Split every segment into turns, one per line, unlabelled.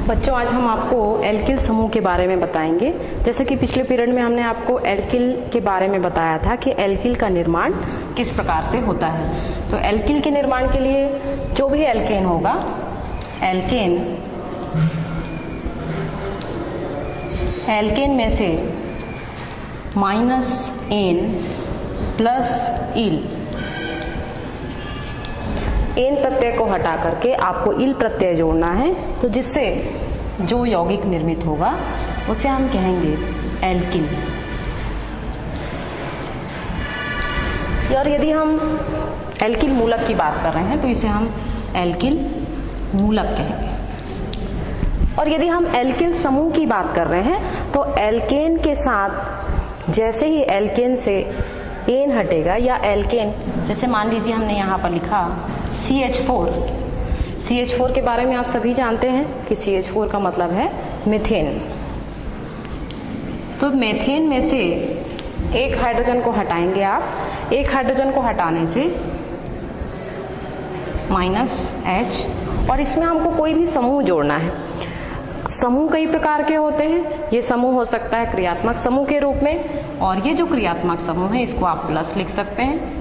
बच्चों, आज हम आपको एल्किल समूह के बारे में बताएंगे। जैसे कि पिछले पीरियड में हमने आपको एल्किल के बारे में बताया था कि एल्किल का निर्माण किस प्रकार से होता है। तो एल्किल के निर्माण के लिए जो भी एल्केन होगा, एल्केन में से -N + इल, एन प्रत्यय को हटा करके आपको इल प्रत्यय जोड़ना है, तो जिससे जो यौगिक निर्मित होगा उसे हम कहेंगे एल्किल। और यदि हम एल्किल मूलक की बात कर रहे हैं तो इसे हम एल्किल मूलक कहेंगे। और यदि हम एल्किल समूह की बात कर रहे हैं तो एल्केन के साथ जैसे ही एल्केन से एन हटेगा, या एल्केन जैसे मान लीजिए हमने यहाँ पर लिखा CH4 के बारे में आप सभी जानते हैं कि CH4 का मतलब है मीथेन। तो मीथेन में से एक हाइड्रोजन को हटाएंगे आप, एक हाइड्रोजन को हटाने से -H, और इसमें हमको कोई भी समूह जोड़ना है। समूह कई प्रकार के होते हैं। ये समूह हो सकता है क्रियात्मक समूह के रूप में, और ये जो क्रियात्मक समूह है इसको आप प्लस लिख सकते हैं।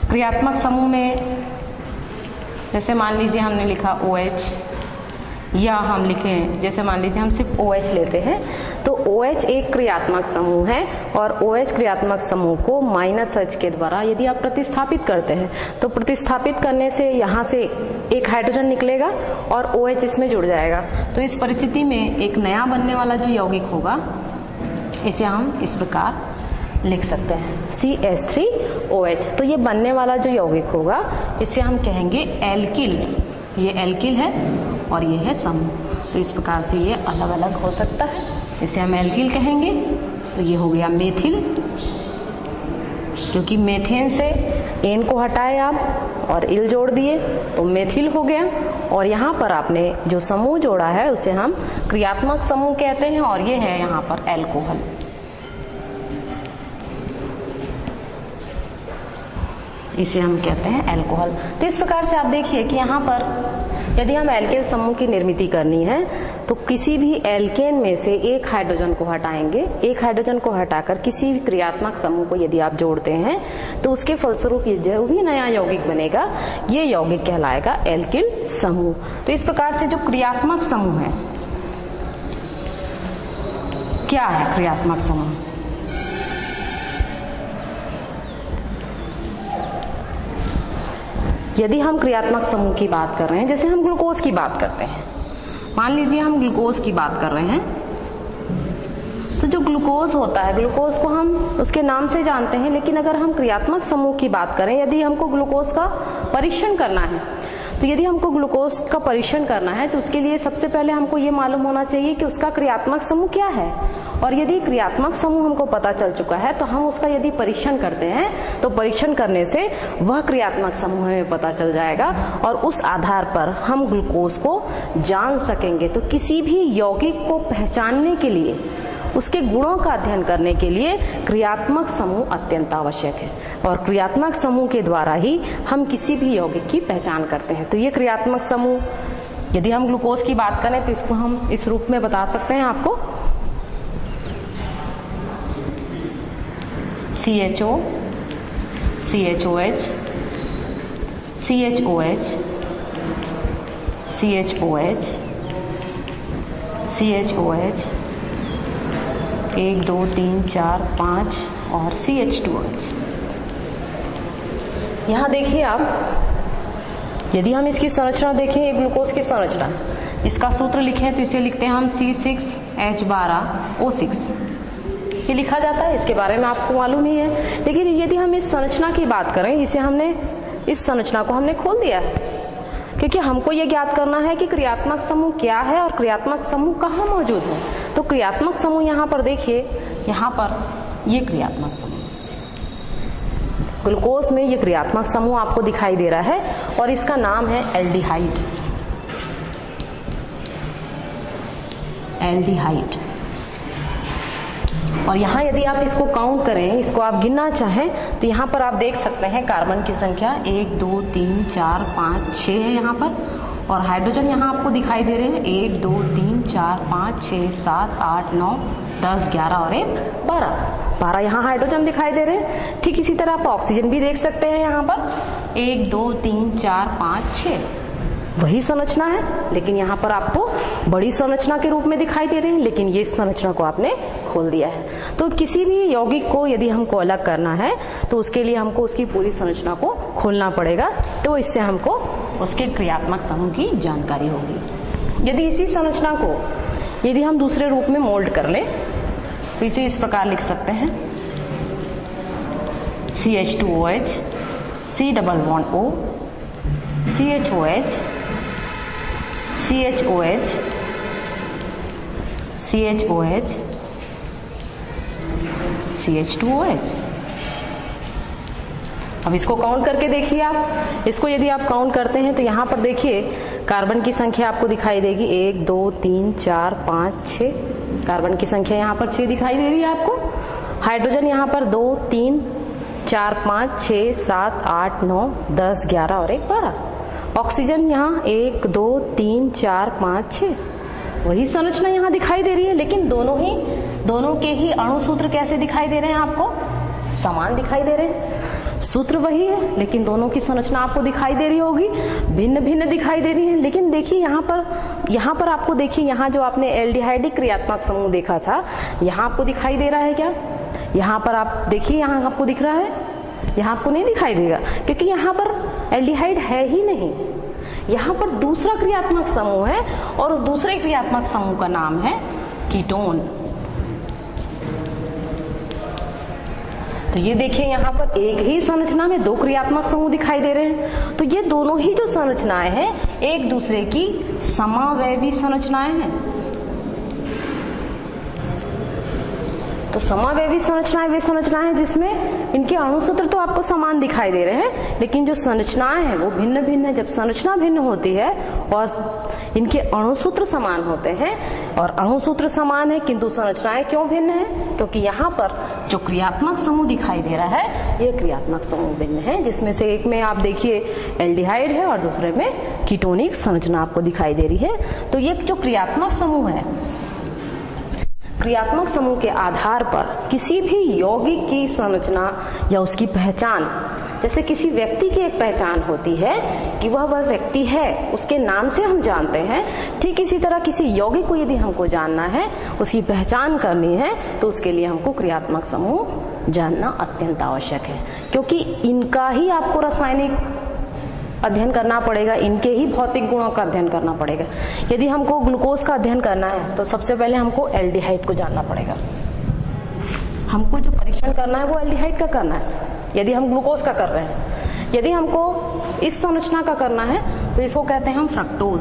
क्रियात्मक समूह में जैसे मान लीजिए हमने लिखा OH, या हम लिखें जैसे मान लीजिए हम सिर्फ OH लेते हैं, तो OH एक क्रियात्मक समूह है, और OH क्रियात्मक समूह को -H के द्वारा यदि आप प्रतिस्थापित करते हैं तो प्रतिस्थापित करने से यहाँ से एक हाइड्रोजन निकलेगा और OH इसमें जुड़ जाएगा। तो इस परिस्थिति में एक नया बनने वाला जो यौगिक होगा इसे हम इस प्रकार लिख सकते हैं CH3OH। तो ये बनने वाला जो यौगिक होगा इसे हम कहेंगे एल्किल। ये एल्किल है और ये है समूह। तो इस प्रकार से ये अलग अलग हो सकता है, इसे हम एल्किल कहेंगे। तो ये हो गया मेथिल, क्योंकि मेथेन से एन को हटाए आप और इल जोड़ दिए तो मेथिल हो गया। और यहाँ पर आपने जो समूह जोड़ा है उसे हम क्रियात्मक समूह कहते हैं, और ये है यहाँ पर एल्कोहल। इसे हम कहते हैं एल्कोहल। तो इस प्रकार से आप देखिए कि यहाँ पर यदि हम एल्केन समूह की निर्मिति करनी है तो किसी भी एल्केन में से एक हाइड्रोजन को हटाएंगे। एक हाइड्रोजन को हटाकर किसी भी क्रियात्मक समूह को यदि आप जोड़ते हैं तो उसके फलस्वरूप ये जो भी नया यौगिक बनेगा ये यौगिक कहलाएगा एल्किल समूह। तो इस प्रकार से जो क्रियात्मक समूह है, क्या है क्रियात्मक समूह? यदि हम क्रियात्मक समूह की बात कर रहे हैं, जैसे हम ग्लूकोज की बात करते हैं, मान लीजिए हम ग्लूकोज की बात कर रहे हैं, तो जो ग्लूकोज होता है, ग्लूकोज को हम उसके नाम से जानते हैं, लेकिन अगर हम क्रियात्मक समूह की बात करें, यदि हमको ग्लूकोज का परीक्षण करना है, तो यदि हमको ग्लूकोज का परीक्षण करना है तो उसके लिए सबसे पहले हमको ये मालूम होना चाहिए कि उसका क्रियात्मक समूह क्या है। और यदि क्रियात्मक समूह हमको पता चल चुका है तो हम उसका यदि परीक्षण करते हैं तो परीक्षण करने से वह क्रियात्मक समूह हमें पता चल जाएगा, और उस आधार पर हम ग्लूकोज को जान सकेंगे। तो किसी भी यौगिक को पहचानने के लिए, उसके गुणों का अध्ययन करने के लिए क्रियात्मक समूह अत्यंत आवश्यक है, और क्रियात्मक समूह के द्वारा ही हम किसी भी यौगिक की पहचान करते हैं। तो ये क्रियात्मक समूह, यदि हम ग्लूकोज की बात करें तो इसको हम इस रूप में बता सकते हैं आपको, CHO, CHOH, CHOH, CHOH, CHOH, 1 2 3 4 5 और CH2OH। यहाँ देखिए आप, यदि हम इसकी संरचना देखें, ये ग्लूकोज की संरचना, इसका सूत्र लिखें तो इसे लिखते हैं हम C6H12O6। ये लिखा जाता है, इसके बारे में आपको मालूम ही है। लेकिन यदि हम इस संरचना की बात करें, इस संरचना को हमने खोल दिया है, क्योंकि हमको ये ज्ञात करना है कि क्रियात्मक समूह क्या है और क्रियात्मक समूह कहाँ मौजूद है। तो क्रियात्मक समूह यहाँ पर देखिए, यहाँ पर ये क्रियात्मक समूह, ग्लूकोज में ये क्रियात्मक समूह आपको दिखाई दे रहा है, और इसका नाम है एल्डिहाइड। एल्डिहाइड। और यहाँ यदि आप इसको काउंट करें, इसको आप गिनना चाहें तो यहाँ पर आप देख सकते हैं कार्बन की संख्या 1 2 3 4 5 6 है यहाँ पर, और हाइड्रोजन यहाँ आपको दिखाई दे रहे हैं 1 2 3 4 5 6 7 8 9 10 11 और 1 12 यहाँ हाइड्रोजन दिखाई दे रहे हैं। ठीक इसी तरह आप ऑक्सीजन भी देख सकते हैं यहाँ पर 1 2 3 4 5 6 वही संरचना है, लेकिन यहाँ पर आपको बड़ी संरचना के रूप में दिखाई दे रहे हैं, लेकिन ये संरचना को आपने खोल दिया है। तो किसी भी यौगिक को यदि हमको अलग करना है तो उसके लिए हमको उसकी पूरी संरचना को खोलना पड़ेगा, तो इससे हमको उसके क्रियात्मक समूह की जानकारी होगी। यदि इसी संरचना को यदि हम दूसरे रूप में मोल्ड कर लें तो इसे इस प्रकार लिख सकते हैं CH2OH C double bond O CHOH CHOH CHOH CH2OH। अब इसको काउंट करके देखिए आप, इसको यदि आप काउंट करते हैं तो यहाँ पर देखिए कार्बन की संख्या आपको दिखाई देगी 1 2 3 4 5 6, कार्बन की संख्या यहाँ पर 6 दिखाई दे रही है आपको। हाइड्रोजन यहाँ पर 2 3 4 5 6 7 8 9 10 11 और 1 12। ऑक्सीजन यहाँ 1 2 3 4 5 6 वही संरचना यहाँ दिखाई दे रही है, लेकिन दोनों के ही अणु सूत्र कैसे दिखाई दे रहे हैं आपको? समान दिखाई दे रहे हैं। सूत्र वही है, लेकिन दोनों की संरचना आपको दिखाई दे रही होगी, भिन्न भिन्न दिखाई दे रही है। लेकिन देखिए यहाँ पर आपको देखिए, यहाँ जो आपने एल्डिहाइडिक क्रियात्मक समूह देखा था, यहाँ आपको दिखाई दे रहा है क्या? यहाँ पर आप देखिए, यहाँ आपको दिख रहा है, यहाँ आपको नहीं दिखाई देगा क्योंकि यहाँ पर एल्डिहाइड है ही नहीं। यहाँ पर दूसरा क्रियात्मक समूह है और उस दूसरे क्रियात्मक समूह का नाम है कीटोन। तो ये देखिए यहाँ पर एक ही संरचना में 2 क्रियात्मक समूह दिखाई दे रहे हैं। तो ये दोनों ही जो संरचनाएं हैं एक दूसरे की समावयवी संरचनाएं हैं। तो समावयवी संरचनाएं वे संरचनाएं हैं जिसमें इनके अणुसूत्र तो आपको समान दिखाई दे रहे हैं, लेकिन जो संरचनाएं हैं वो भिन्न भिन्न है। जब संरचना भिन्न होती है और इनके अणुसूत्र समान होते हैं, और अणुसूत्र समान है किंतु संरचनाएं क्यों भिन्न है? क्योंकि यहाँ पर जो क्रियात्मक समूह दिखाई दे रहा है ये क्रियात्मक समूह भिन्न है, जिसमें से एक में आप देखिए एल्डिहाइड है और दूसरे में कीटोनिक संरचना आपको दिखाई दे रही है। तो ये जो क्रियात्मक समूह है, क्रियात्मक समूह के आधार पर किसी भी यौगिक की संरचना या उसकी पहचान, जैसे किसी व्यक्ति की एक पहचान होती है कि वह व्यक्ति है, उसके नाम से हम जानते हैं, ठीक इसी तरह किसी यौगिक को यदि हमको जानना है, उसकी पहचान करनी है, तो उसके लिए हमको क्रियात्मक समूह जानना अत्यंत आवश्यक है, क्योंकि इनका ही आपको रासायनिक अध्ययन करना पड़ेगा, इनके ही भौतिक गुणों का अध्ययन करना पड़ेगा। यदि हमको ग्लूकोज का अध्ययन करना है तो सबसे पहले हमको एल्डिहाइड को जानना पड़ेगा। हमको जो परीक्षण करना है वो एल्डिहाइड का करना है, यदि हम ग्लूकोज का कर रहे हैं। यदि हमको इस संरचना का करना है तो इसको कहते हैं हम फ्रक्टोज।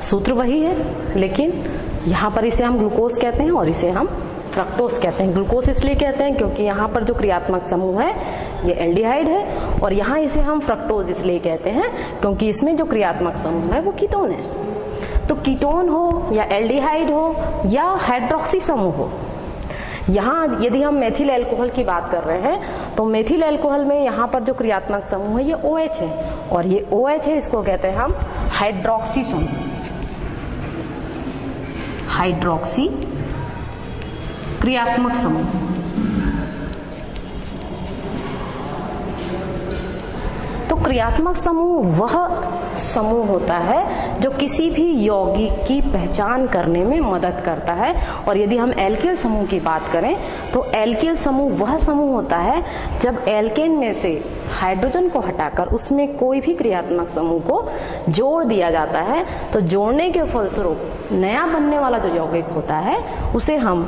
सूत्र वही है, लेकिन यहाँ पर इसे हम ग्लूकोज कहते हैं और इसे हम फ्रक्टोज कहते हैं। ग्लूकोज इसलिए कहते हैं क्योंकि यहाँ पर जो क्रियात्मक समूह है ये एल्डिहाइड है, और यहाँ इसे हम फ्रक्टोज इसलिए कहते हैं क्योंकि इसमें जो क्रियात्मक समूह है वो कीटोन है। तो कीटोन हो या एल्डिहाइड हो या हाइड्रोक्सी समूह हो, यहाँ यदि हम मेथिल एल्कोहल की बात कर रहे हैं तो मेथिल एल्कोहल में यहाँ पर जो क्रियात्मक समूह है ये OH है, और ये OH है, इसको कहते हैं हम हाइड्रोक्सी समूह, हाइड्रोक्सी क्रियात्मक समूह। तो क्रियात्मक समूह वह समूह होता है जो किसी भी यौगिक की पहचान करने में मदद करता है। और यदि हम एल्किल समूह की बात करें तो एल्किल समूह वह समूह होता है जब एल्केन में से हाइड्रोजन को हटाकर उसमें कोई भी क्रियात्मक समूह को जोड़ दिया जाता है, तो जोड़ने के फलस्वरूप नया बनने वाला जो यौगिक होता है उसे हम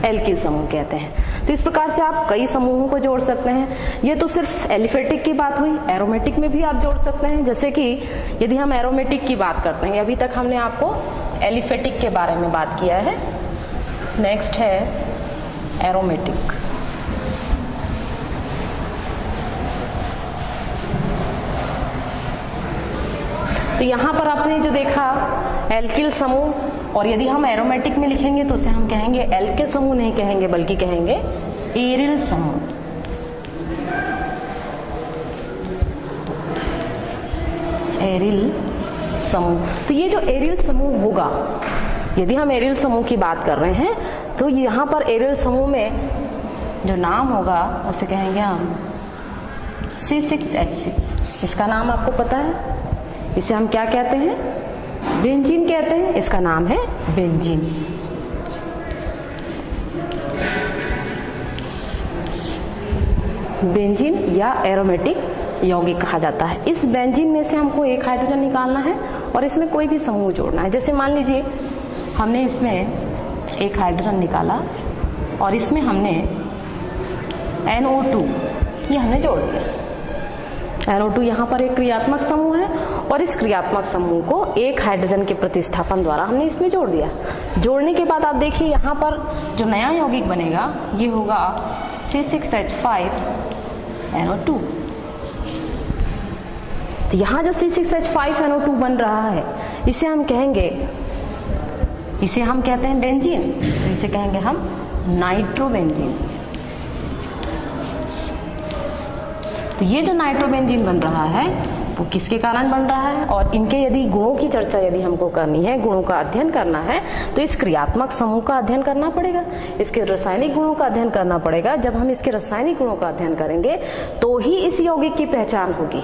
एल्किल समूह कहते हैं। तो इस प्रकार से आप कई समूहों को जोड़ सकते हैं। ये तो सिर्फ एलिफेटिक की बात हुई, एरोमेटिक में भी आप जोड़ सकते हैं। जैसे कि यदि हम एरोमेटिक की बात करते हैं, अभी तक हमने आपको एलिफेटिक के बारे में बात किया है, नेक्स्ट है एरोमेटिक। तो यहाँ पर आपने जो देखा एल्किल समूह और यदि हम एरोमेटिक में लिखेंगे तो उसे हम कहेंगे एल्केल समूह नहीं कहेंगे, बल्कि कहेंगे एरिल समूह। एरिल समूह। तो ये जो एरिल समूह होगा, यदि हम एरिल समूह की बात कर रहे हैं तो यहाँ पर एरिल समूह में जो नाम होगा उसे कहेंगे हम C6H6। इसका नाम आपको पता है, इसे हम क्या कहते हैं? बेंजीन कहते हैं। इसका नाम है बेंजीन। बेंजीन या एरोमेटिक यौगिक कहा जाता है। इस बेंजीन में से हमको एक हाइड्रोजन निकालना है और इसमें कोई भी समूह जोड़ना है। जैसे मान लीजिए हमने इसमें एक हाइड्रोजन निकाला और इसमें हमने NO2 ये हमने जोड़ दिया। NO2 यहाँ पर एक क्रियात्मक समूह है और इस क्रियात्मक समूह को एक हाइड्रोजन के प्रतिस्थापन द्वारा हमने इसमें जोड़ दिया। जोड़ने के बाद आप देखिए यहाँ पर जो नया यौगिक बनेगा ये होगा C6H5NO2। तो यहाँ जो C6H5NO2 बन रहा है इसे हम कहते हैं बेंजीन। तो इसे कहेंगे हम नाइट्रोबेंजीन। तो ये जो नाइट्रोबेंजीन बन रहा है वो किसके कारण बन रहा है, और इनके यदि गुणों की चर्चा यदि हमको करनी है, गुणों का अध्ययन करना है, तो इस क्रियात्मक समूह का अध्ययन करना पड़ेगा, इसके रासायनिक गुणों का अध्ययन करना पड़ेगा। जब हम इसके रासायनिक गुणों का अध्ययन करेंगे तो ही इस यौगिक की पहचान होगी।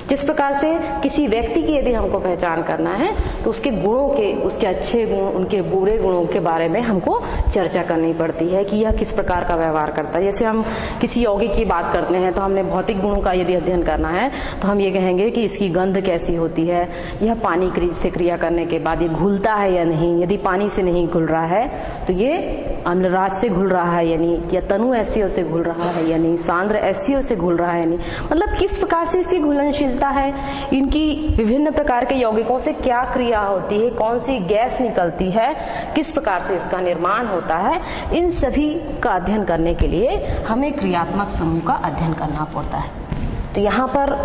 जिस प्रकार से किसी व्यक्ति की यदि हमको पहचान करना है तो उसके गुणों के, उसके अच्छे गुण, उनके बुरे गुणों के बारे में हमको चर्चा करनी पड़ती है कि यह किस प्रकार का व्यवहार करता है। जैसे हम किसी यौगिक की बात करते हैं तो हमने भौतिक गुणों का यदि अध्ययन करना है तो हम ये कहेंगे कि इसकी गंध कैसी होती है, यह पानी से क्रिया करने के बाद ये घुलता है या नहीं, यदि पानी से नहीं घुल रहा है तो ये अम्लराज से घुल रहा है या नहीं, या तनु एसियल से घुल रहा है या नहीं, सांद्र एसियल से घुल रहा है या नहीं, मतलब किस प्रकार से इसकी घुलनशीलता है, इनकी विभिन्न प्रकार के यौगिकों से क्या क्रिया होती है, कौन सी गैस निकलती है, किस प्रकार से इसका निर्माण होता है, इन सभी का अध्ययन करने के लिए हमें क्रियात्मक समूह का अध्ययन करना पड़ता है। तो यहाँ पर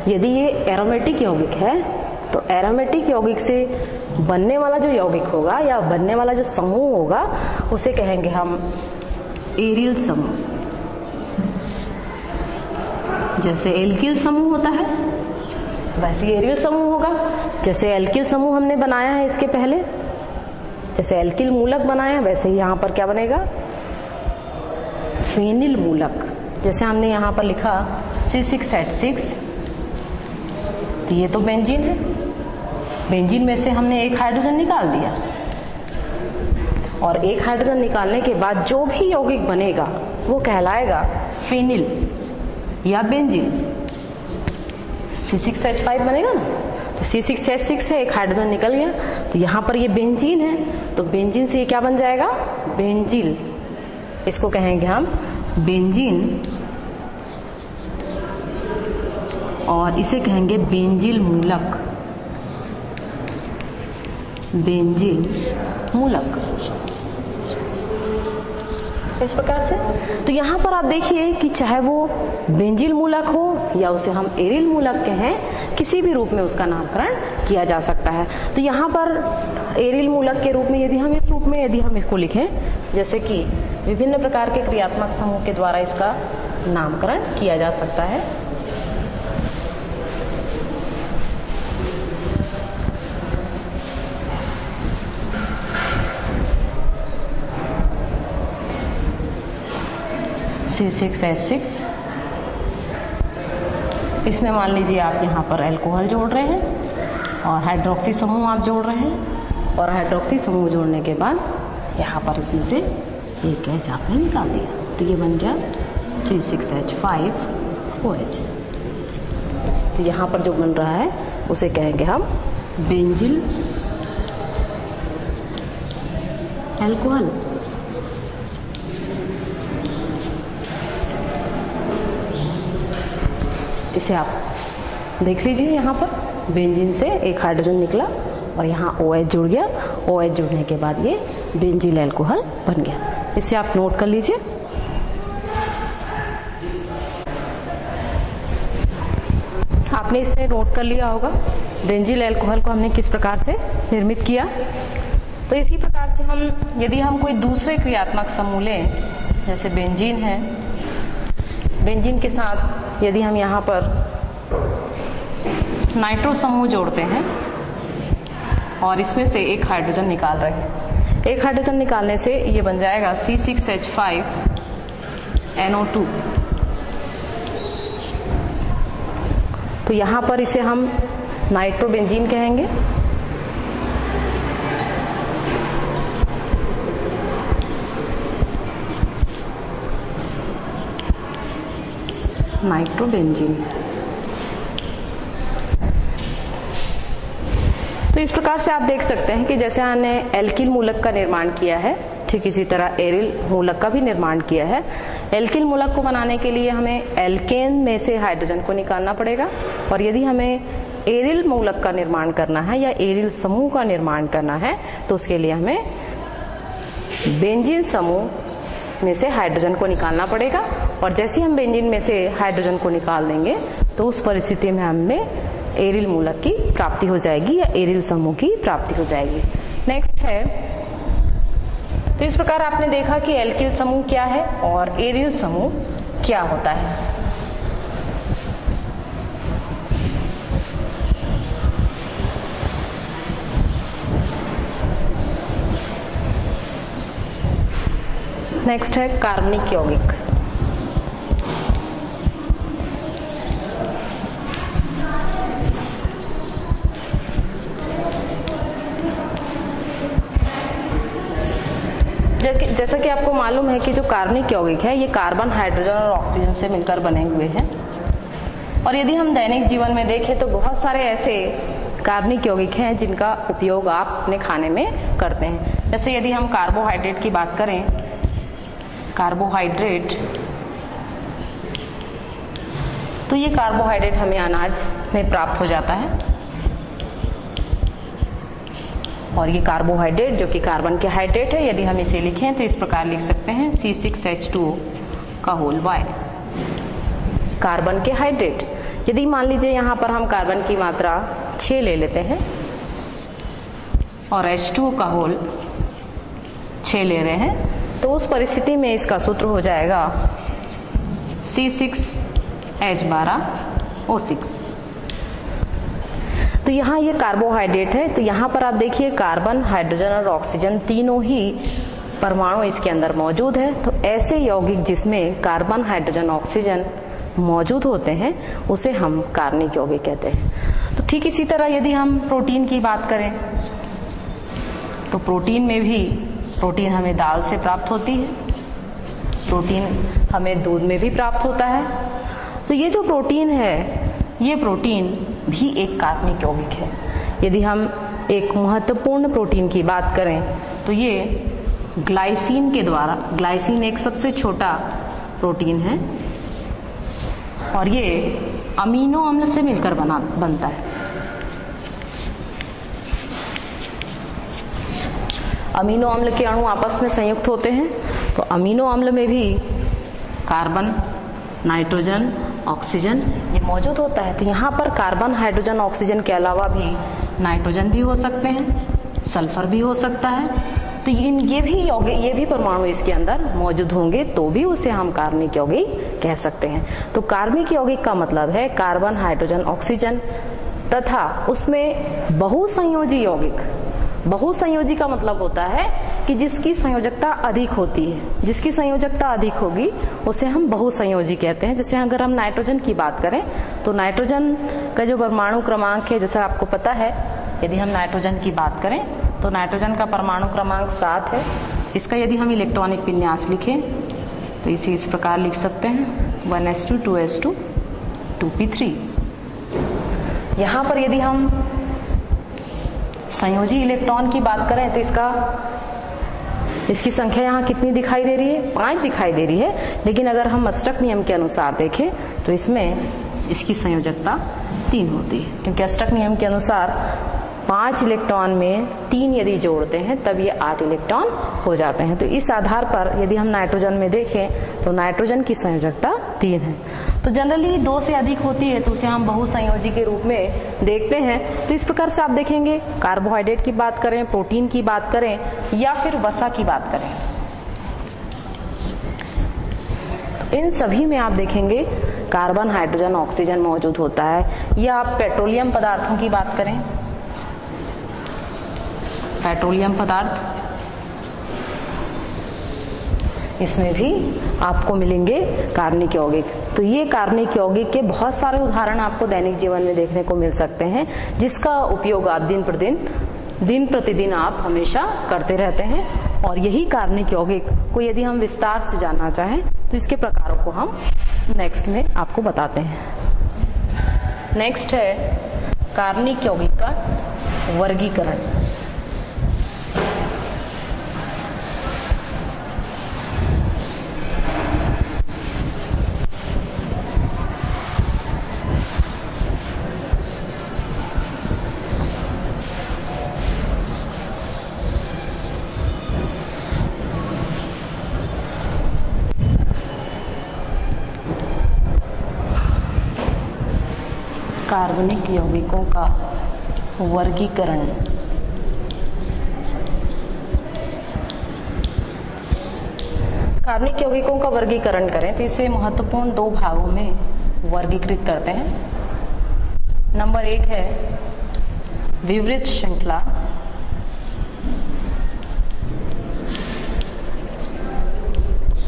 यदि ये एरोमेटिक यौगिक है तो एरोमेटिक यौगिक से बनने वाला जो यौगिक होगा या बनने वाला जो समूह होगा उसे कहेंगे हम एरिल समूह। जैसे एल्किल समूह होता है वैसे एरिल समूह होगा। जैसे एल्किल समूह हमने बनाया है इसके पहले, जैसे एल्किल मूलक बनाया वैसे ही यहाँ पर क्या बनेगा, फेनिल मूलक। जैसे हमने यहाँ पर लिखा C6H6, तो ये तो बेंजीन है, बेंजीन में से हमने एक हाइड्रोजन निकाल दिया और एक हाइड्रोजन निकालने के बाद जो भी यौगिक बनेगा वो कहलाएगा फेनिल या बेंजीन। C6H5 बनेगा ना, तो C6H6 है, एक हाइड्रोजन निकल गया, तो यहाँ पर ये बेंजीन है, तो बेंजीन से ये क्या बन जाएगा, बेंजील। इसको कहेंगे हम बेंजीन और इसे कहेंगे बेंजील मूलक। बेंजील मूलक इस प्रकार से। तो यहाँ पर आप देखिए कि चाहे वो बेंजील मूलक हो या उसे हम एरिल मूलक कहें, किसी भी रूप में उसका नामकरण किया जा सकता है। तो यहाँ पर एरिल मूलक के रूप में यदि हम इस रूप में यदि हम इसको लिखें, जैसे कि विभिन्न प्रकार के क्रियात्मक समूह के द्वारा इसका नामकरण किया जा सकता है। C6H6, इसमें मान लीजिए आप यहाँ पर अल्कोहल जोड़ रहे हैं और हाइड्रोक्सी समूह आप जोड़ रहे हैं, और हाइड्रोक्सी समूह जोड़ने के बाद यहाँ पर इसमें से एक गैस आपने निकाल दिया, तो ये बन गया C6H5OH। तो यहाँ पर जो बन रहा है उसे कहेंगे हम बेंजील अल्कोहल। इसे आप देख लीजिए, यहाँ पर बेंजीन से एक हाइड्रोजन निकला और यहाँ OH जुड़ गया, OH जुड़ने के बाद ये बेंजील अल्कोहल बन गया। इसे आप नोट कर लीजिए। आप आपने इसे नोट कर लिया होगा बेंजील अल्कोहल को हमने किस प्रकार से निर्मित किया। तो इसी प्रकार से यदि हम कोई दूसरे क्रियात्मक समूह लें, जैसे बेंजीन है, बेंजीन के साथ यदि हम यहाँ पर नाइट्रो समूह जोड़ते हैं और इसमें से एक हाइड्रोजन निकाल रहे हैं, एक हाइड्रोजन निकालने से ये बन जाएगा C6H5NO2। तो यहाँ पर इसे हम नाइट्रोबेंजीन कहेंगे। नाइट्रोबेंजीन। तो इस प्रकार से आप देख सकते हैं कि जैसे हमने एल्किल मूलक का निर्माण किया है, ठीक इसी तरह एरिल मूलक का भी निर्माण किया है। एल्किल मूलक को बनाने के लिए हमें एल्केन में से हाइड्रोजन को निकालना पड़ेगा, और यदि हमें एरिल मूलक का निर्माण करना है या एरिल समूह का निर्माण करना है तो उसके लिए हमें बेंजीन समूह में से हाइड्रोजन को निकालना पड़ेगा। और जैसे हम बेंजीन में से हाइड्रोजन को निकाल देंगे तो उस परिस्थिति में हमें एरिल मूलक की प्राप्ति हो जाएगी या एरिल समूह की प्राप्ति हो जाएगी। नेक्स्ट है, तो इस प्रकार आपने देखा कि एल्किल समूह क्या है और एरिल समूह क्या होता है। नेक्स्ट है कार्बनिक यौगिक। जैसा कि आपको मालूम है कि जो कार्बनिक यौगिक है ये कार्बन, हाइड्रोजन और ऑक्सीजन से मिलकर बने हुए हैं। और यदि हम दैनिक जीवन में देखें तो बहुत सारे ऐसे कार्बनिक यौगिक हैं जिनका उपयोग आप अपने खाने में करते हैं। जैसे यदि हम कार्बोहाइड्रेट की बात करें, कार्बोहाइड्रेट, तो ये कार्बोहाइड्रेट हमें अनाज में प्राप्त हो जाता है, और ये कार्बोहाइड्रेट जो कि कार्बन के हाइड्रेट है, यदि हम इसे लिखें तो इस प्रकार लिख सकते हैं C6H2O का होल Y, कार्बन के हाइड्रेट। यदि मान लीजिए यहाँ पर हम कार्बन की मात्रा 6 ले लेते हैं और H2O का होल 6 ले रहे हैं, तो उस परिस्थिति में इसका सूत्र हो जाएगा C6H12O6। तो यहाँ ये कार्बोहाइड्रेट है, तो यहाँ पर आप देखिए कार्बन, हाइड्रोजन और ऑक्सीजन तीनों ही परमाणु इसके अंदर मौजूद है। तो ऐसे यौगिक जिसमें कार्बन, हाइड्रोजन, ऑक्सीजन मौजूद होते हैं उसे हम कार्बनिक यौगिक कहते हैं। तो ठीक इसी तरह यदि हम प्रोटीन की बात करें तो प्रोटीन में भी, प्रोटीन हमें दाल से प्राप्त होती है, प्रोटीन हमें दूध में भी प्राप्त होता है। तो ये जो प्रोटीन है, ये प्रोटीन भी एक कार्बनिक यौगिक है। यदि हम एक महत्वपूर्ण प्रोटीन की बात करें तो ये ग्लाइसिन के द्वारा, ग्लाइसिन एक सबसे छोटा प्रोटीन है और ये अमीनो अम्ल से मिलकर बनता है। अमीनो अम्ल के अणु आपस में संयुक्त होते हैं, तो अमीनो अम्ल में भी कार्बन, नाइट्रोजन, ऑक्सीजन ये मौजूद होता है। तो यहाँ पर कार्बन, हाइड्रोजन, ऑक्सीजन के अलावा भी नाइट्रोजन भी हो सकते हैं, सल्फर भी हो सकता है। तो ये भी परमाणु इसके अंदर मौजूद होंगे तो भी उसे हम कार्बनिक यौगिक कह सकते हैं। तो कार्बनिक यौगिक का मतलब है कार्बन, हाइड्रोजन, ऑक्सीजन तथा उसमें बहुसंयोजी यौगिक। बहुसंयोजी का मतलब होता है कि जिसकी संयोजकता अधिक होती है, जिसकी संयोजकता अधिक होगी उसे हम बहुसंयोजी कहते हैं। जैसे अगर हम नाइट्रोजन की बात करें तो नाइट्रोजन का जो परमाणु क्रमांक है, जैसा आपको पता है, यदि हम नाइट्रोजन की बात करें तो नाइट्रोजन का परमाणु क्रमांक 7 है। इसका यदि हम इलेक्ट्रॉनिक विन्यास लिखें तो इसे इस प्रकार लिख सकते हैं 1s2 2s2 2p3। यहाँ पर यदि हम संयोजी इलेक्ट्रॉन की बात करें तो इसकी संख्या यहाँ कितनी दिखाई दे रही है? 5 दिखाई दे रही है। लेकिन अगर हम अस्टक नियम के अनुसार देखें तो इसमें इसकी संयोजकता 3 होती है, क्योंकि अस्टक नियम के अनुसार 5 इलेक्ट्रॉन में 3 यदि जोड़ते हैं तब ये 8 इलेक्ट्रॉन हो जाते हैं। तो इस आधार पर यदि हम नाइट्रोजन में देखें तो नाइट्रोजन की संयोजकता 3 है। तो जनरली 2 से अधिक होती है तो उसे हम बहुसंयोजी के रूप में देखते हैं। तो इस प्रकार से आप देखेंगे, कार्बोहाइड्रेट की बात करें, प्रोटीन की बात करें या फिर वसा की बात करें, तो इन सभी में आप देखेंगे कार्बन, हाइड्रोजन, ऑक्सीजन मौजूद होता है। या आप पेट्रोलियम पदार्थों की बात करें, पेट्रोलियम पदार्थ, इसमें भी आपको मिलेंगे कार्बनिक यौगिक। तो ये कार्बनिक यौगिक के बहुत सारे उदाहरण आपको दैनिक जीवन में देखने को मिल सकते हैं, जिसका उपयोग आप दिन प्रतिदिन आप हमेशा करते रहते हैं। और यही कार्बनिक यौगिक को यदि हम विस्तार से जानना चाहें तो इसके प्रकारों को हम नेक्स्ट में आपको बताते हैं। नेक्स्ट है कार्बनिक यौगिक का वर्गीकरण। कार्बनिक यौगिकों का वर्गीकरण। कार्बनिक यौगिकों का वर्गीकरण करें तो इसे महत्वपूर्ण 2 भागों में वर्गीकृत करते हैं। नंबर 1 है विवृत श्रृंखला,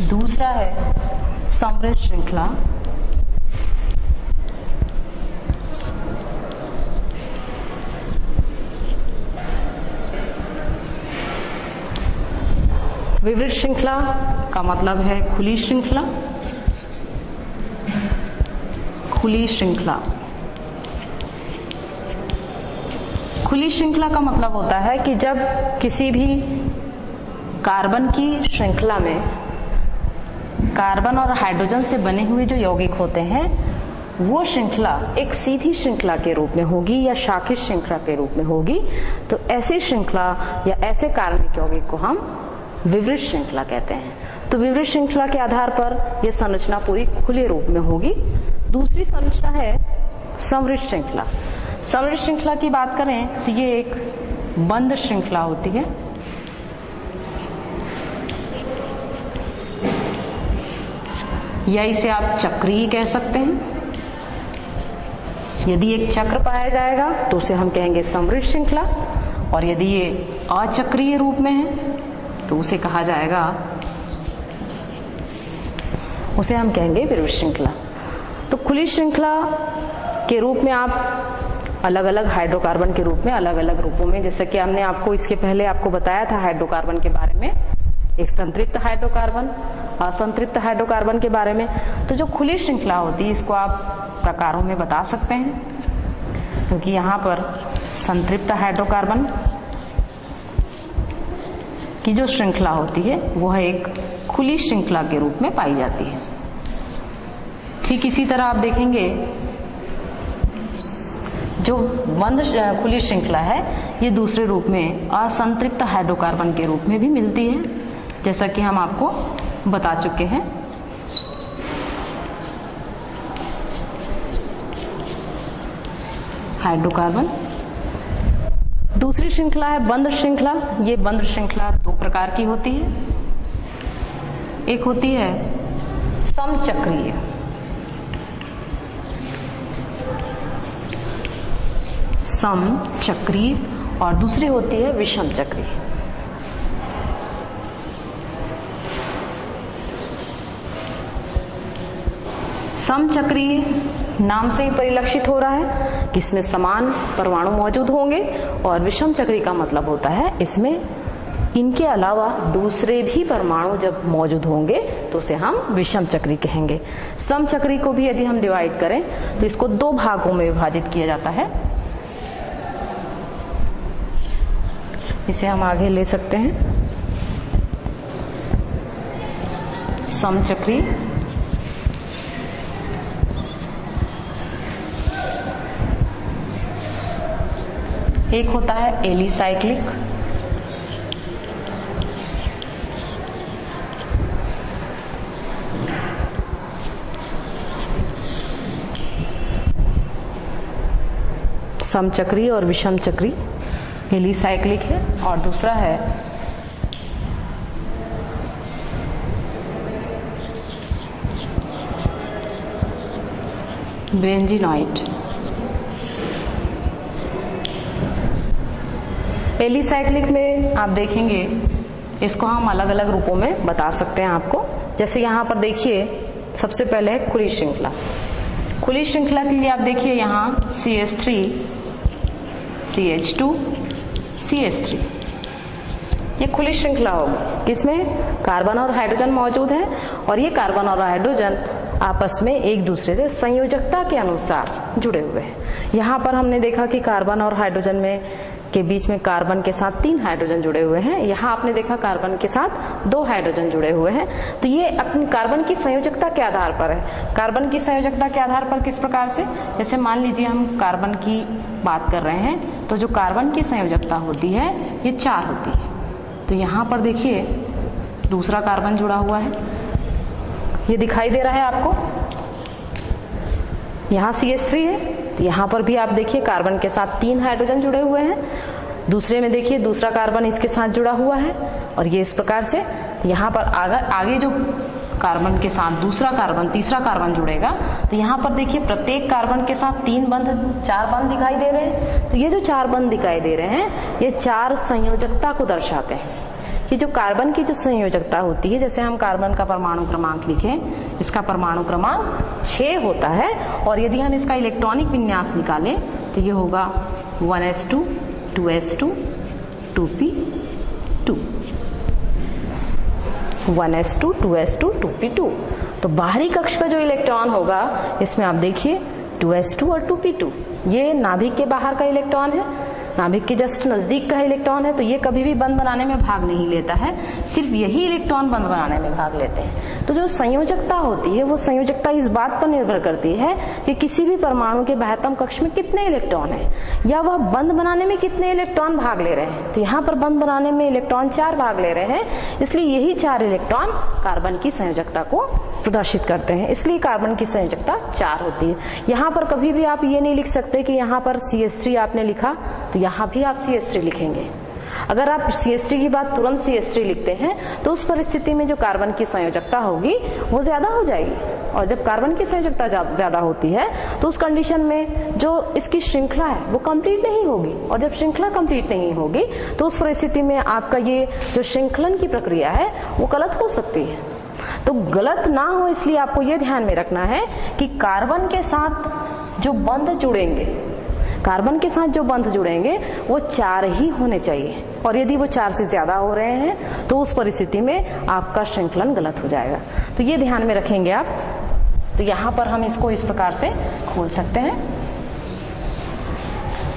दूसरा है समृद्ध श्रृंखला, विवृत श्रृंखला का मतलब है खुली श्रृंखला, खुली श्रृंखला। खुली श्रृंखला का मतलब होता है कि जब किसी भी कार्बन की श्रृंखला में कार्बन और हाइड्रोजन से बने हुए जो यौगिक होते हैं वो श्रृंखला एक सीधी श्रृंखला के रूप में होगी या शाखित श्रृंखला के रूप में होगी, तो ऐसी श्रृंखला या ऐसे कार्बनिक यौगिक को हम विवृत श्रृंखला कहते हैं। तो विवृत श्रृंखला के आधार पर यह संरचना पूरी खुले रूप में होगी। दूसरी संरचना है समृद्ध श्रृंखला। समृद्ध श्रृंखला की बात करें तो ये एक बंद श्रृंखला होती है। या इसे आप चक्रीय कह सकते हैं। यदि एक चक्र पाया जाएगा तो उसे हम कहेंगे समृद्ध श्रृंखला, और यदि ये अचक्रीय रूप में है तो उसे कहा जाएगा, उसे हम कहेंगे विवृत श्रृंखला। तो खुली श्रृंखला के रूप में आप अलग अलग हाइड्रोकार्बन के रूप में अलग अलग रूपों में, जैसे कि हमने आपको इसके पहले आपको बताया था हाइड्रोकार्बन के बारे में, एक संतृप्त हाइड्रोकार्बन, असंतृप्त हाइड्रोकार्बन के बारे में। तो जो खुली श्रृंखला होती है इसको आप प्रकारों में बता सकते हैं, क्योंकि यहाँ पर संतृप्त हाइड्रोकार्बन की जो श्रृंखला होती है वह एक खुली श्रृंखला के रूप में पाई जाती है। ठीक इसी तरह आप देखेंगे जो बंद खुली श्रृंखला है ये दूसरे रूप में असंतृप्त हाइड्रोकार्बन के रूप में भी मिलती है, जैसा कि हम आपको बता चुके हैं। हाइड्रोकार्बन। दूसरी श्रृंखला है बंद श्रृंखला। ये बंद श्रृंखला 2 प्रकार की होती है। एक होती है समचक्रीय, समचक्रीय, और दूसरी होती है विषम चक्रीय। समचक्रीय नाम से ही परिलक्षित हो रहा है कि इसमें समान परमाणु मौजूद होंगे, और विषम चक्री का मतलब होता है इसमें इनके अलावा दूसरे भी परमाणु जब मौजूद होंगे तो उसे हम विषम चक्री कहेंगे। समचक्री को भी यदि हम डिवाइड करें तो इसको 2 भागों में विभाजित किया जाता है। इसे हम आगे ले सकते हैं। समचक्री, एक होता है एलिसाइक्लिक, समचक्री और विषम चक्री, एलिसाइक्लिक है, और दूसरा है बेंजीनॉइड। एलिसाइक्लिक में आप देखेंगे इसको हम अलग अलग रूपों में बता सकते हैं आपको। जैसे यहाँ पर देखिए सबसे पहले है खुली श्रृंखला। खुली श्रृंखला के लिए आप देखिए यहाँ CH3 CH2 CH3, ये खुली श्रृंखला होगी। किसमें? कार्बन और हाइड्रोजन मौजूद है, और ये कार्बन और हाइड्रोजन आपस में एक दूसरे से संयोजकता के अनुसार जुड़े हुए हैं। यहाँ पर हमने देखा कि कार्बन और हाइड्रोजन में के बीच में कार्बन के साथ 3 हाइड्रोजन जुड़े हुए हैं। यहाँ आपने देखा कार्बन के साथ 2 हाइड्रोजन जुड़े हुए हैं। तो ये अपनी कार्बन की संयोजकता के आधार पर है। कार्बन की संयोजकता के आधार पर किस प्रकार से? जैसे मान लीजिए हम कार्बन की बात कर रहे हैं, तो जो कार्बन की संयोजकता होती है ये 4 होती है। तो यहाँ पर देखिए दूसरा कार्बन जुड़ा हुआ है, ये दिखाई दे रहा है आपको। यहाँ CH3 है, तो यहाँ पर भी आप देखिए कार्बन के साथ 3 हाइड्रोजन जुड़े हुए हैं। दूसरे में देखिए दूसरा कार्बन इसके साथ जुड़ा हुआ है, और ये इस प्रकार से यहाँ पर आगे जो कार्बन के साथ दूसरा कार्बन तीसरा कार्बन जुड़ेगा, तो यहाँ पर देखिए प्रत्येक कार्बन के साथ 4 बंध दिखाई दे रहे हैं। तो ये जो 4 बंध दिखाई दे रहे हैं ये 4 संयोजकता को दर्शाते हैं। कि जो कार्बन की जो संयोजकता होती है, जैसे हम कार्बन का परमाणु क्रमांक लिखें, इसका परमाणु क्रमांक 6 होता है, और यदि हम इसका इलेक्ट्रॉनिक विन्यास निकालें तो ये होगा 1s2 2s2 2p2, 1s2 2s2 2p2। तो बाहरी कक्ष का जो इलेक्ट्रॉन होगा इसमें आप देखिए 2s2 और 2p2, ये नाभिक के बाहर का इलेक्ट्रॉन है, नाभिक के जस्ट नजदीक का इलेक्ट्रॉन है। तो ये कभी भी बंध बनाने में भाग नहीं लेता है, सिर्फ यही इलेक्ट्रॉन बंध बनाने में भाग लेते हैं। तो जो संयोजकता होती है वो संयोजकता इस बात पर निर्भर करती है कि किसी भी परमाणु के बाह्यतम कक्ष में कितने इलेक्ट्रॉन है, या वह बंध बनाने में कितने इलेक्ट्रॉन भाग ले रहे हैं। तो यहाँ पर बंध बनाने में इलेक्ट्रॉन 4 भाग ले रहे हैं, इसलिए यही 4 इलेक्ट्रॉन कार्बन की संयोजकता को प्रदर्शित करते हैं, इसलिए कार्बन की संयोजकता 4 होती है। यहाँ पर कभी भी आप ये नहीं लिख सकते कि यहाँ पर CH3 आपने लिखा तो यहाँ भी आप CH3 लिखेंगे। अगर आप CH3 की बात तुरंत CH3 लिखते हैं तो उस परिस्थिति में जो कार्बन की संयोजकता होगी वो ज्यादा हो जाएगी, और जब कार्बन की संयोजकता ज्यादा होती है तो उस कंडीशन में जो इसकी श्रृंखला है वो कंप्लीट नहीं होगी, और जब श्रृंखला कंप्लीट नहीं होगी तो उस परिस्थिति में आपका ये जो श्रृंखलन की प्रक्रिया है वो गलत हो सकती है। तो गलत ना हो इसलिए आपको ये ध्यान में रखना है कि कार्बन के साथ जो बंध जुड़ेंगे, कार्बन के साथ जो बंध जुड़ेंगे वो 4 ही होने चाहिए, और यदि वो 4 से ज्यादा हो रहे हैं तो उस परिस्थिति में आपका श्रृंखलन गलत हो जाएगा। तो ये ध्यान में रखेंगे आप। तो यहाँ पर हम इसको इस प्रकार से खोल सकते हैं।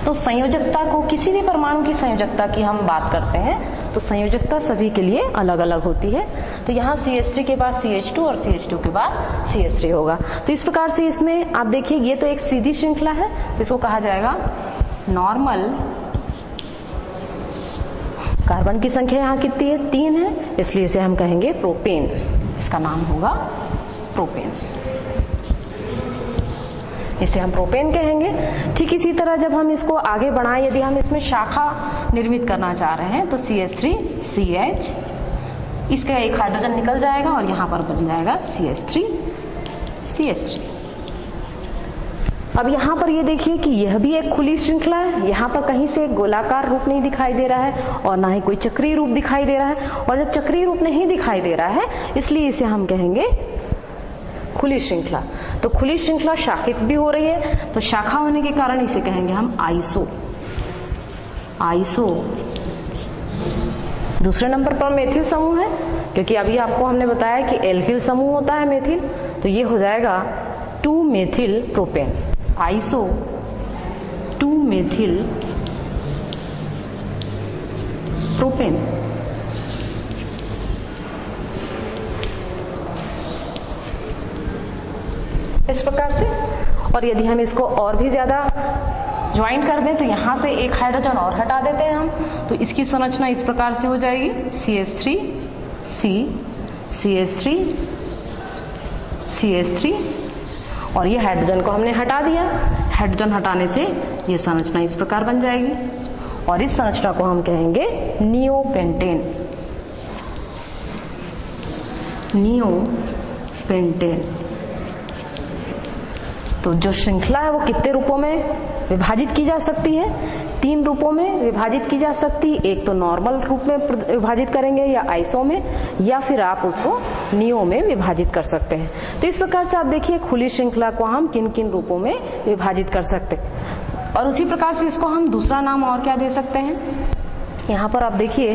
तो संयोजकता को, किसी भी परमाणु की संयोजकता की हम बात करते हैं तो संयोजकता सभी के लिए अलग अलग होती है। तो यहाँ CH3 के बाद CH2 और CH2 के बाद CH3 होगा। तो इस प्रकार से इसमें आप देखिए ये तो एक सीधी श्रृंखला है, इसको कहा जाएगा नॉर्मल। कार्बन की संख्या यहाँ कितनी है? 3 है, इसलिए इसे हम कहेंगे प्रोपेन, इसका नाम होगा प्रोपेन, इसे हम प्रोपेन कहेंगे। ठीक इसी तरह जब हम इसको आगे बढ़ाएं, यदि हम इसमें शाखा निर्मित करना चाह रहे हैं तो CH3 CH, इसका एक हाइड्रोजन निकल जाएगा और यहाँ पर बन जाएगा CH3 CH3। अब यहाँ पर ये देखिए कि यह भी एक खुली श्रृंखला है, यहाँ पर कहीं से एक गोलाकार रूप नहीं दिखाई दे रहा है और ना ही कोई चक्रीय रूप दिखाई दे रहा है, और जब चक्रीय रूप नहीं दिखाई दे रहा है इसलिए इसे हम कहेंगे खुली श्रृंखला। तो खुली श्रृंखला शाखित भी हो रही है, तो शाखा होने के कारण इसे कहेंगे हम आइसो। आइसो दूसरे नंबर पर मेथिल समूह है, क्योंकि अभी आपको हमने बताया कि एल्किल समूह होता है मेथिल, तो ये हो जाएगा 2 methyl propane. Iso 2 methyl propane. इस प्रकार से, और यदि हम इसको और भी ज्यादा ज्वाइन कर दें तो यहां से एक हाइड्रोजन और हटा देते हैं हम, तो इसकी संरचना इस प्रकार से हो जाएगी CH3 C CH3 CH3, और ये हाइड्रोजन को हमने हटा दिया। हाइड्रोजन हटाने से ये संरचना इस प्रकार बन जाएगी और इस संरचना को हम कहेंगे नियोपेंटेन। नियोपेंटेन। तो जो श्रृंखला है वो कितने रूपों में विभाजित की जा सकती है? 3 रूपों में विभाजित की जा सकती है। एक तो नॉर्मल रूप में विभाजित करेंगे या आइसो में, या फिर आप उसको नियो में विभाजित कर सकते हैं। तो इस प्रकार से आप देखिए खुली श्रृंखला को हम किन किन रूपों में विभाजित कर सकते हैं। और उसी प्रकार से इसको हम दूसरा नाम और क्या दे सकते हैं? यहाँ पर आप देखिए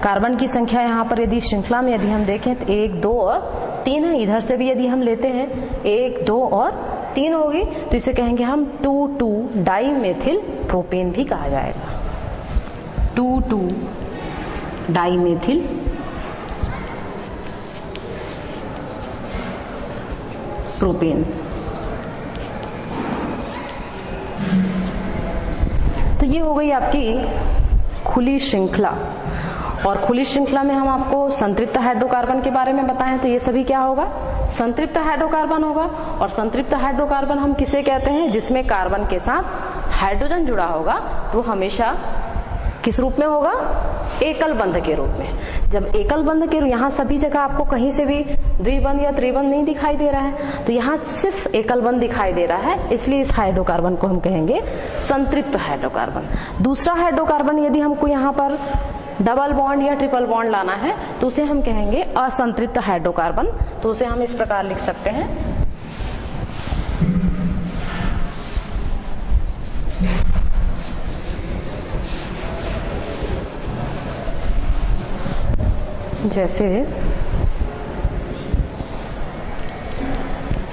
कार्बन की संख्या यहाँ पर यदि श्रृंखला में यदि हम देखें तो 1, 2 और 3 है। इधर से भी यदि हम लेते हैं 1, 2 और 3 होगी तो इसे कहेंगे हम 2,2 डाइमेथिल प्रोपेन भी कहा जाएगा। 2,2 डाइमेथिल प्रोपेन। तो ये हो गई आपकी खुली श्रृंखला। और खुली श्रृंखला में हम आपको संतृप्त हाइड्रोकार्बन के बारे में बताएं तो ये सभी क्या होगा? संतृप्त हाइड्रोकार्बन होगा। और संतृप्त हाइड्रोकार्बन हम किसे कहते हैं? जिसमें कार्बन के साथ हाइड्रोजन जुड़ा होगा तो हमेशा किस रूप में होगा? एकल बंध के रूप में। जब एकल बंध के, यहाँ सभी जगह आपको कहीं से भी द्विबंध या त्रिबंध नहीं दिखाई दे रहा है, तो यहाँ सिर्फ एकल बंध दिखाई दे रहा है, इसलिए इस हाइड्रोकार्बन को हम कहेंगे संतृप्त हाइड्रोकार्बन। दूसरा हाइड्रोकार्बन यदि हमको यहाँ पर डबल बॉन्ड या ट्रिपल बॉन्ड लाना है तो उसे हम कहेंगे असंतृप्त हाइड्रोकार्बन। तो उसे हम इस प्रकार लिख सकते हैं, जैसे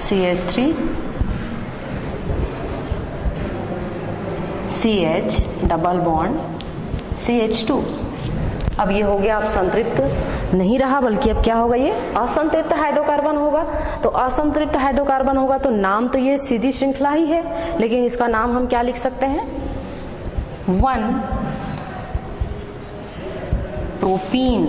CH3 CH double bond CH2। अब ये हो गया, अब संतृप्त नहीं रहा बल्कि अब क्या होगा? ये असंतृप्त हाइड्रोकार्बन होगा। तो असंतृप्त हाइड्रोकार्बन होगा तो नाम तो ये सीधी श्रृंखला ही है, लेकिन इसका नाम हम क्या लिख सकते हैं? 1 प्रोपीन।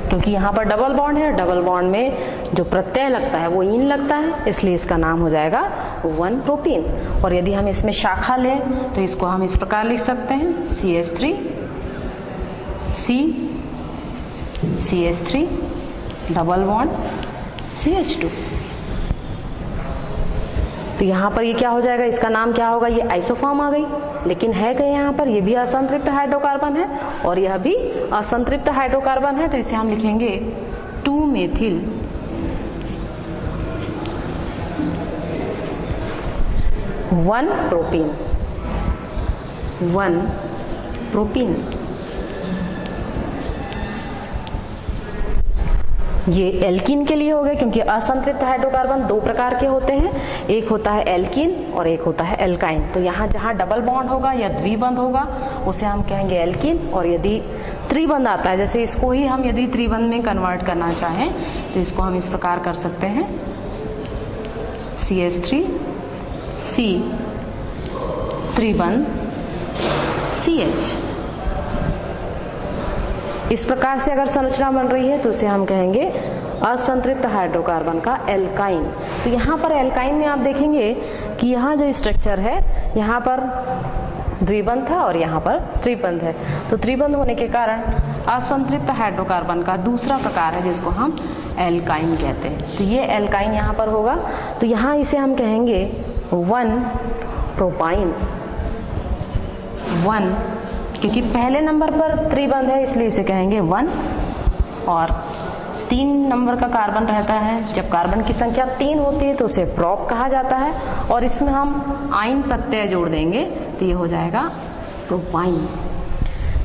क्योंकि यहाँ पर डबल बॉन्ड है, डबल बॉन्ड में जो प्रत्यय लगता है वो इन लगता है, इसलिए इसका नाम हो जाएगा 1 प्रोपीन। और यदि हम इसमें शाखा लें तो इसको हम इस प्रकार लिख सकते हैं, CH3 CH3 double bond CH2। तो यहाँ पर ये क्या हो जाएगा? इसका नाम क्या होगा? ये आइसोफॉर्म आ गई, लेकिन है कहीं यहाँ पर ये भी असंतृप्त हाइड्रोकार्बन है और यह भी असंतृप्त हाइड्रोकार्बन है। तो इसे हम लिखेंगे 2 मेथिल 1 प्रोपीन। 1 प्रोपीन। ये एल्कीन के लिए हो गए, क्योंकि असंतृप्त हाइड्रोकार्बन 2 प्रकार के होते हैं, एक होता है एल्कीन और एक होता है एल्काइन। तो यहाँ जहाँ डबल बॉन्ड होगा या द्विबंध होगा उसे हम कहेंगे एल्कीन। और यदि त्रिबंध आता है, जैसे इसको ही हम यदि त्रिबंध में कन्वर्ट करना चाहें तो इसको हम इस प्रकार कर सकते हैं, CH3 C त्रिबंध CH। इस प्रकार से अगर संरचना बन रही है तो उसे हम कहेंगे असंतृप्त हाइड्रोकार्बन का एल्काइन। तो यहाँ पर एल्काइन में आप देखेंगे कि यहाँ जो स्ट्रक्चर है, यहाँ पर द्विबंध था और यहाँ पर त्रिबंध है। तो त्रिबंध होने के कारण असंतृप्त हाइड्रोकार्बन का दूसरा प्रकार है जिसको हम एल्काइन कहते हैं। तो ये एल्काइन यहाँ पर होगा। तो यहाँ इसे हम कहेंगे 1 प्रोपाइन। 1, क्योंकि पहले नंबर पर त्रिबंध है इसलिए इसे कहेंगे 1। और 3 नंबर का कार्बन रहता है, जब कार्बन की संख्या 3 होती है तो उसे प्रोप कहा जाता है। और इसमें हम आइन प्रत्यय जोड़ देंगे तो ये हो जाएगा प्रोपाइन।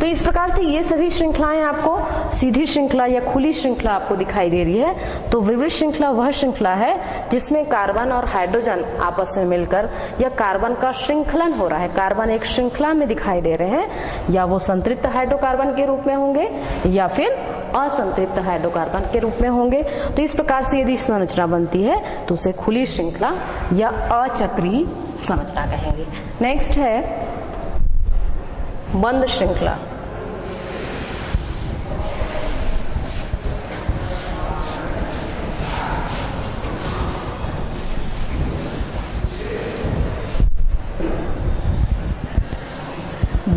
तो इस प्रकार से ये सभी श्रृंखलाएं आपको सीधी श्रृंखला या खुली श्रृंखला आपको दिखाई दे रही है। तो विवृत श्रृंखला वह श्रृंखला है जिसमें कार्बन और हाइड्रोजन आपस में मिलकर या कार्बन का श्रृंखलन हो रहा है, कार्बन एक श्रृंखला में दिखाई दे रहे हैं, या वो संतृप्त हाइड्रोकार्बन के रूप में होंगे या फिर असंतृप्त हाइड्रोकार्बन के रूप में होंगे। तो इस प्रकार से यदि संरचना बनती है तो उसे खुली श्रृंखला या अचक्रीय संरचना कहेंगे। नेक्स्ट है बंद श्रृंखला।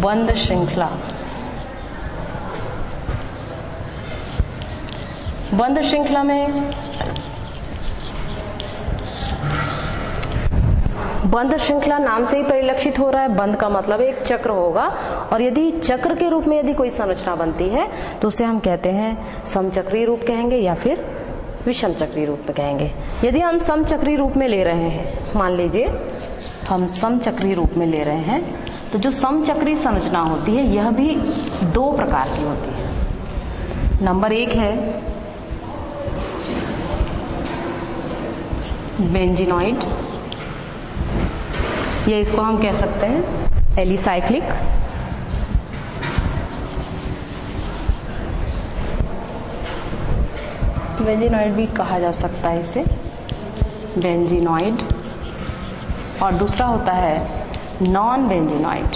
बंद श्रृंखला। बंद श्रृंखला में बंद श्रृंखला नाम से ही परिलक्षित हो रहा है। बंद का मतलब एक चक्र होगा, और यदि चक्र के रूप में यदि कोई संरचना बनती है तो उसे हम कहते हैं समचक्रीय रूप कहेंगे या फिर विषम चक्रीय रूप में कहेंगे। यदि हम समचक्रीय रूप में ले रहे हैं, मान लीजिए हम समचक्रीय रूप में ले रहे हैं, तो जो समचक्रीय संरचना होती है यह भी दो प्रकार की होती है। नंबर एक है बेंजीनॉइड, ये इसको हम कह सकते हैं एलिसाइक्लिक। बेंजीनॉइड भी कहा जा सकता है इसे, बेंजीनॉइड। और दूसरा होता है नॉन बेंजीनॉइड।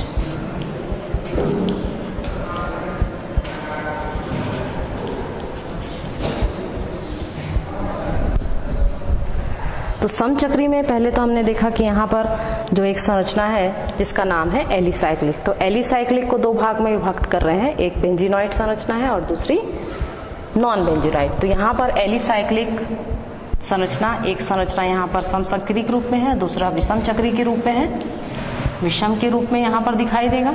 तो समचक्री में पहले तो हमने देखा कि यहाँ पर जो एक संरचना है जिसका नाम है एलिसाइक्लिक, तो एलिसाइक्लिक को दो भाग में विभक्त कर रहे हैं, एक बेंजीनॉइड संरचना है और दूसरी नॉन बेंजीनॉइड। तो यहाँ पर एलिसाइक्लिक संरचना, एक संरचना यहाँ पर समचक्री के रूप में है, दूसरा विषम चक्री के रूप में है, विषम के रूप में यहाँ पर दिखाई देगा।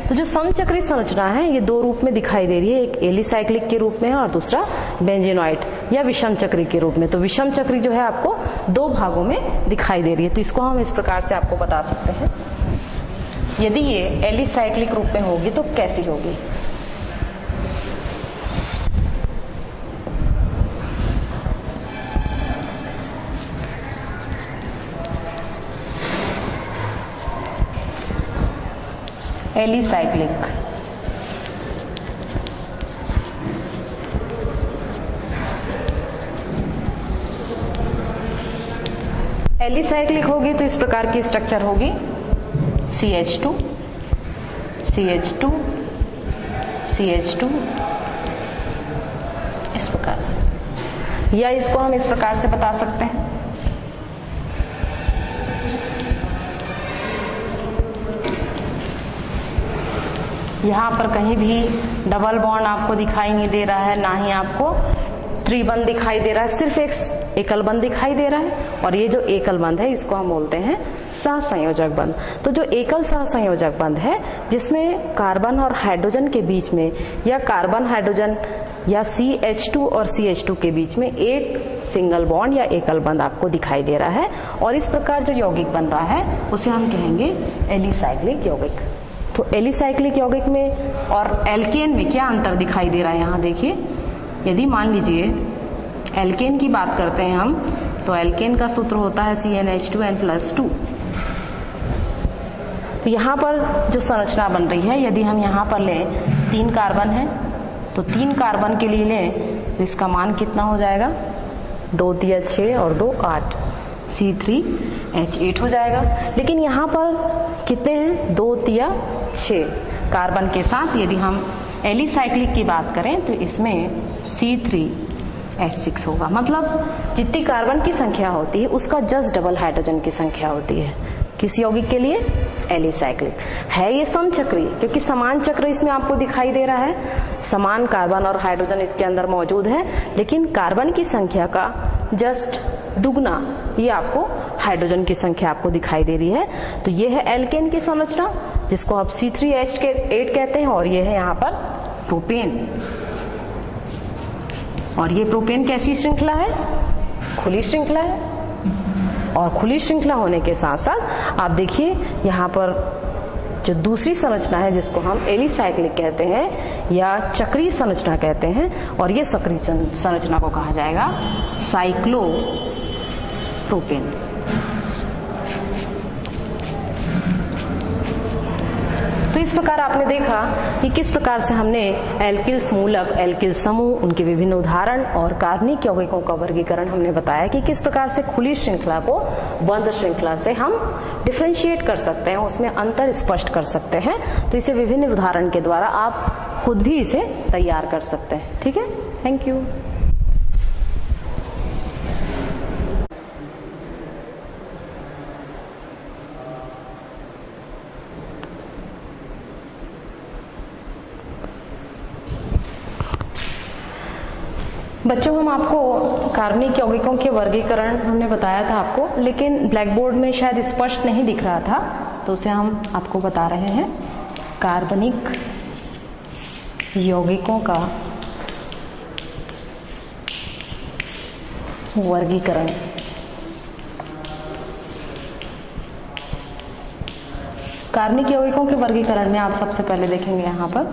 तो जो समचक्री संरचना है ये दो रूप में दिखाई दे रही है, एक एलिसाइक्लिक के रूप में है और दूसरा बेंजीनॉइड या विषम चक्री के रूप में। तो विषम चक्री जो है आपको दो भागों में दिखाई दे रही है। तो इसको हम इस प्रकार से आपको बता सकते हैं, यदि ये एलिसाइक्लिक रूप में होगी तो कैसी होगी। एलिसाइक्लिक एलिसाइक्लिक होगी तो इस प्रकार की स्ट्रक्चर होगी CH2 CH2 CH2 इस प्रकार से, या इसको हम इस प्रकार से बता सकते हैं, यहाँ पर कहीं भी डबल बॉन्ड आपको दिखाई नहीं दे रहा है, ना ही आपको त्रिबंध दिखाई दे रहा है, सिर्फ एक एकल बंध दिखाई दे रहा है। और ये जो एकल बंध है इसको हम बोलते हैं सहसंयोजक बंध। तो जो एकल सहसंयोजक बंध है जिसमें कार्बन और हाइड्रोजन के बीच में या कार्बन हाइड्रोजन या CH2 और CH2 के बीच में एक सिंगल बॉन्ड या एकल बंध आपको दिखाई दे रहा है, और इस प्रकार जो यौगिक बन रहा है उसे हम कहेंगे एलिसाइक्लिक यौगिक। तो एलिसाइक्लिक यौगिक में और एल्केन में क्या अंतर दिखाई दे रहा है, यहाँ देखिए, यदि मान लीजिए एल्केन की बात करते हैं हम, तो एल्केन का सूत्र होता है CnH2n+2। तो यहाँ पर जो संरचना बन रही है, यदि हम यहाँ पर लें 3 कार्बन है तो 3 कार्बन के लिए लें तो इसका मान कितना हो जाएगा, 2 तिया 6 और 2 8, C3H8 हो जाएगा। लेकिन यहाँ पर कितने हैं, 2 तिया 6 कार्बन के साथ यदि हम एलिसाइक्लिक की बात करें तो इसमें C3H6 होगा। मतलब जितनी कार्बन की संख्या होती है उसका जस्ट डबल हाइड्रोजन की संख्या होती है। किस यौगिक के लिए, एलिसाइक्लिक है। ये समचक्री, क्योंकि समान चक्र इसमें आपको दिखाई दे रहा है, समान कार्बन और हाइड्रोजन इसके अंदर मौजूद है, लेकिन कार्बन की संख्या का जस्ट दुगना ये आपको हाइड्रोजन की संख्या आपको दिखाई दे रही है। तो ये है एल्केन की संरचना जिसको आप C3H8 कहते हैं, और ये है यहाँ पर प्रोपेन। और ये प्रोपेन कैसी श्रृंखला है, खुली श्रृंखला है। और खुली श्रृंखला होने के साथ साथ आप देखिए यहाँ पर जो दूसरी संरचना है जिसको हम एलिसाइक्लिक कहते हैं या चक्रीय संरचना कहते हैं, और ये सक्रिय संरचना को कहा जाएगा साइक्लोप्रोपेन। तो इस प्रकार आपने देखा कि किस प्रकार से हमने एल्किल्स मूलक, एल्किल समूह, उनके विभिन्न उदाहरण और कार्बनिक यौगिकों का वर्गीकरण हमने बताया कि किस प्रकार से खुली श्रृंखला को बंद श्रृंखला से हम डिफरेंशिएट कर सकते हैं, उसमें अंतर स्पष्ट कर सकते हैं। तो इसे विभिन्न उदाहरण के द्वारा आप खुद भी इसे तैयार कर सकते हैं। ठीक है, थैंक यू। बच्चों, हम आपको कार्बनिक यौगिकों के वर्गीकरण हमने बताया था आपको, लेकिन ब्लैक बोर्ड में शायद स्पष्ट नहीं दिख रहा था, तो उसे हम आपको बता रहे हैं। कार्बनिक यौगिकों का वर्गीकरण। कार्बनिक यौगिकों के वर्गीकरण में आप सबसे पहले देखेंगे यहाँ पर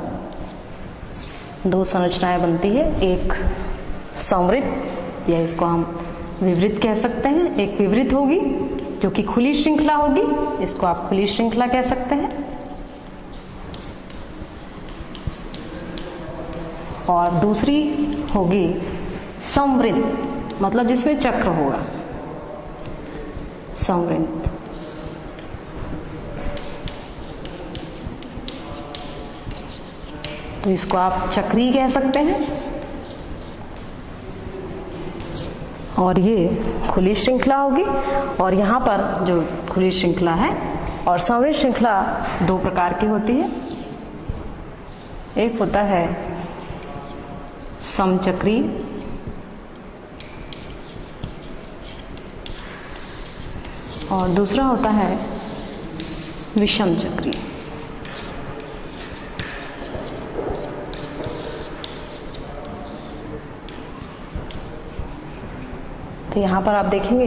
दो संरचनाएं बनती है, एक संवृत या इसको हम विवृत कह सकते हैं, एक विवृत होगी जो कि खुली श्रृंखला होगी, इसको आप खुली श्रृंखला कह सकते हैं, और दूसरी होगी संवृत, मतलब जिसमें चक्र होगा, संवृत। तो इसको आप चक्रीय कह सकते हैं, और ये खुली श्रृंखला होगी। और यहाँ पर जो खुली श्रृंखला है और संवृत श्रृंखला दो प्रकार की होती है, एक होता है समचक्रीय और दूसरा होता है विषम चक्रीय। तो यहां पर आप देखेंगे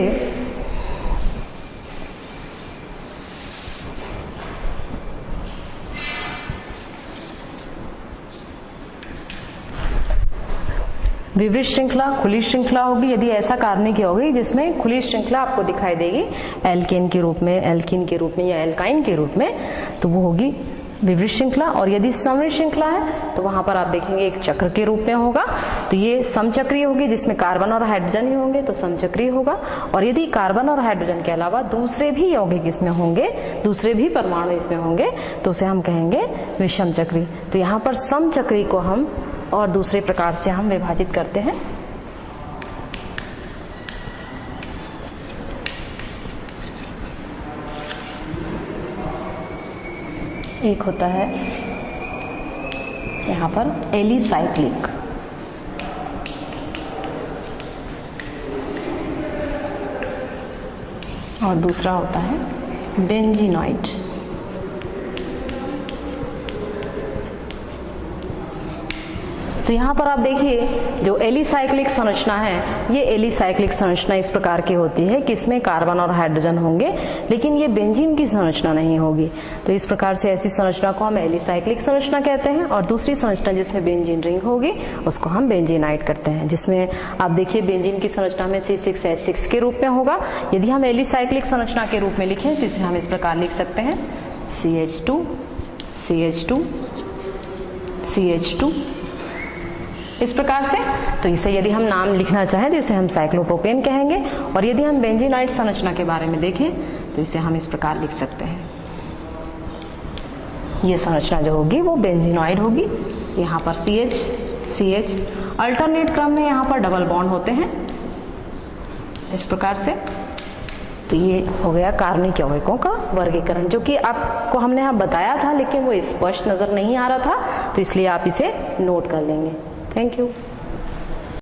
विवृत श्रृंखला खुली श्रृंखला होगी यदि ऐसा कार्बनिक होगी जिसमें खुली श्रृंखला आपको दिखाई देगी एल्केन के रूप में, एल्कीन के रूप में या एल्काइन के रूप में, तो वो होगी विवृत श्रृंखला। और यदि समवृत श्रृंखला है तो वहां पर आप देखेंगे एक चक्र के रूप में होगा, तो ये समचक्रीय होगी जिसमें कार्बन और हाइड्रोजन ही होंगे, तो समचक्रीय होगा। और यदि कार्बन और हाइड्रोजन के अलावा दूसरे भी यौगिक इसमें होंगे, दूसरे भी परमाणु इसमें होंगे, तो उसे हम कहेंगे विषम चक्रीय। तो यहाँ पर समचक्रीय को हम और दूसरे प्रकार से हम विभाजित करते हैं। एक होता है यहाँ पर एलिसाइक्लिक, और दूसरा होता है बेंजीनॉइड। तो यहाँ पर आप देखिए जो एलिसाइक्लिक संरचना है, ये एलिसाइक्लिक संरचना इस प्रकार की होती है कि इसमें कार्बन और हाइड्रोजन होंगे, लेकिन ये बेंजीन की संरचना नहीं होगी। तो इस प्रकार से ऐसी संरचना को हम एलिसाइक्लिक संरचना कहते हैं। और दूसरी संरचना जिसमें बेंजीन रिंग होगी उसको हम बेंजीनाइड करते हैं, जिसमें आप देखिए बेंजीन की संरचना में C6H6 के रूप में होगा। यदि हम एलिसाइक्लिक संरचना के रूप में लिखें तो इसे हम इस प्रकार लिख सकते हैं CH2 CH2 CH2 इस प्रकार से। तो इसे यदि हम नाम लिखना चाहें तो इसे हम साइक्लोप्रोपेन कहेंगे। और यदि हम बेंजीनाइड संरचना के बारे में देखें तो इसे हम इस प्रकार लिख सकते हैं, ये संरचना जो होगी वो बेंजीनॉइड होगी। यहाँ पर CH CH अल्टरनेट क्रम में यहाँ पर डबल बॉन्ड होते हैं इस प्रकार से। तो ये हो गया कार्बनिक यौगिकों का वर्गीकरण, जो कि आपको हमने यहाँ बताया था लेकिन वो स्पष्ट नजर नहीं आ रहा था, तो इसलिए आप इसे नोट कर लेंगे। Thank you.